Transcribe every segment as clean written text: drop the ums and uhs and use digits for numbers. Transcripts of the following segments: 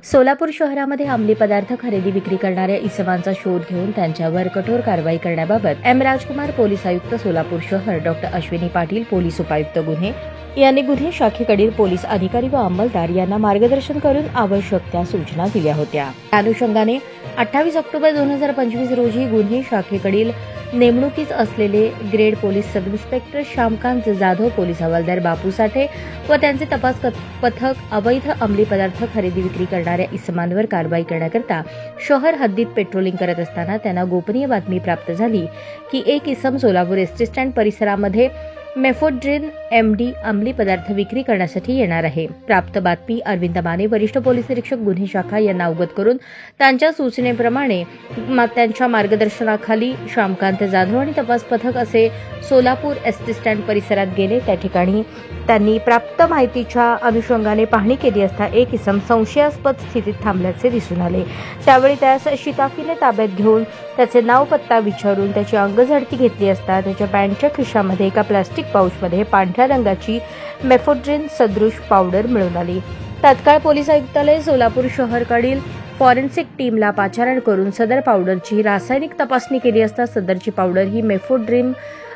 सोलापूर शहरामध्ये अंमली पदार्थ खरेदी विक्री करणाऱ्या इसमांचा शोध घेऊन त्यांच्यावर कठोर कारवाई करण्याबाबत एम राजकुमार पोलीस आयुक्त सोलापूर शहर डॉक्टर अश्विनी पाटील पोलीस उपायुक्त गुन्हे यांनी गुन्हे शाखेकडील पोलीस अधिकारी व अंमलदार यांना मार्गदर्शन करून आवश्यक त्या सूचना दिल्या होत्या। त्या अनुषंगाने 28 ऑक्टोबर 2025 रोजी गुन्हे शाखेकडील नेमणुकीस असलेले grade police sub inspector Shyamkant Jadhav, police हवालदार बापू साठे व त्यांचे तपास पथक अवैध अंमली पदार्थ खरेदी विक्री करणाऱ्या इसमांवर कारवाई करण्याकरता शहर हद्दीत पेट्रोलिंग करत असताना त्यांना गोपनीय बातमी प्राप्त झाली की एक इसम सोलापूर एसटी स्टँड परिसरामध्ये मेफोड्रिन MD अंमली पदार्थ विक्री करण्यासाठी येणार आहे। प्राप्त बातमी अरविंद माने, वरिष्ठ पोलीस निरीक्षक गुन्हे शाखा यांना अवगत करून त्यांच्या सूचनेप्रमाणे त्यांच्या मार्गदर्शनाखाली श्यामकांत जाधव आणि तपास पथक असे सोलापूर एसटी स्टँड परिसरात गेले। त्या ठिकाणी त्यांनी प्राप्त माहितीच्या अनुषंगाने पाहणी केली असता एक इसम संशयास्पद स्थितीत थांबल्याचे दिसून आले। त्यावेळी त्यास शिताफीने ताब्यात घेऊन त्याचे नाव पत्ता विचारून त्याची अंगझडती घेतली असता त्याच्या पॅन्टच्या खिशामध्ये एका प्लास्टिक पाऊचमध्ये पांढऱ्या रंगाची मेफोड्रिन सदृश पावडर मिळून आली। तात्काळ पोलीस आयुक्तालय सोलापूर शहराकडील फॉरेन्सिक टीमला पाचारण करून सदर पावडरची रासायनिक तपासणी केली असता सदरची पावडर ही मेफोड्रिन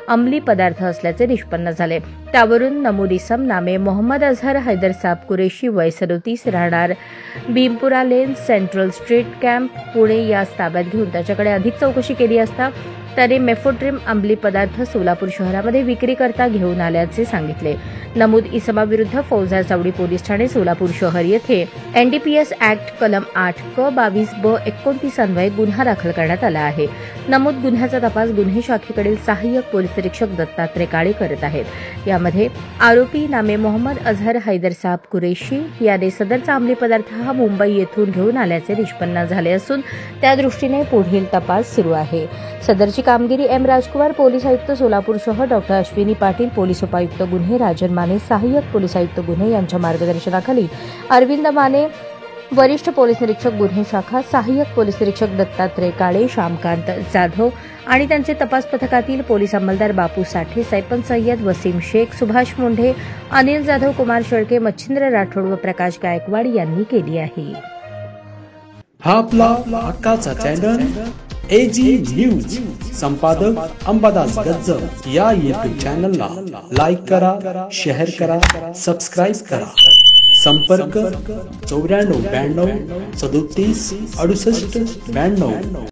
अंमली पदार्थ असल्याचे निष्पन्न झाले। त्यावरून नमूद इसम नामे मोहम्मद अझहर हैदरसाब कुरेशी, वय 37, राहणार भीमपुरा लेन, सेंट्रल स्ट्रीट कॅम्प, पुणे यास ताब्यात घेऊन त्याच्याकडे अधिक चौकशी केली असता त्याने मेफोड्रिन अंमली पदार्थ सोलापूर शहरामध्ये विक्री करता घेऊन आल्याचे सांगितले। नमूद इसमाविरुद्ध फौजदार चावडी पोलीस ठाणे सोलापूर शहर येथे NDPS ऍक्ट कलम 8 क 22 ब 29 अन्वये गुन्हा दाखल करण्यात आला आहे। नमूद गुन्ह्याचा तपास गुन्हे शाखेकडील सहाय्यक पोलीस निरीक्षक दत्तात्रय काळे करत आहेत। यामध्ये आरोपी नामे मोहम्मद अझहर हैदरसाब कुरेशी याने सदरचा अंमली पदार्थ हा मुंबई येथून घेऊन आल्याचे निष्पन्न झाले असून त्या दृष्टीने पुढील तपास सुरू आहे। सदरची कामगिरी एम राजकुमार पोलीस आयुक्त सोलापूर शहर डॉक्टर अश्विनी पाटील पोलीस उपायुक्त गुन्हे राजन माने सहाय्यक पोलीस आयुक्त गुन्हे यांच्या मार्गदर्शनाखाली अरविंद माने, वरिष्ठ पोलीस निरीक्षक गुन्हे शाखा, सहाय्यक पोलीस निरीक्षक दत्तात्रय काळे, श्यामकांत जाधव आणि त्यांचे तपास पथकातील पोलीस अंमलदार बापू साठे, सैपन सय्यद, वसीम शेख, सुभाष मुंढे, अनिल जाधव, कुमार शेळके, मच्छिंद्र राठोड व प्रकाश गायकवाड यांनी केली आहे। हा आपला हक्काचा चॅनल AG न्यूज संपादक अंबादास गज्जर या YouTube चॅनलला लाईक करा, शेअर करा, सबस्क्राईब करा। संपर्क 94 92 37 68 92।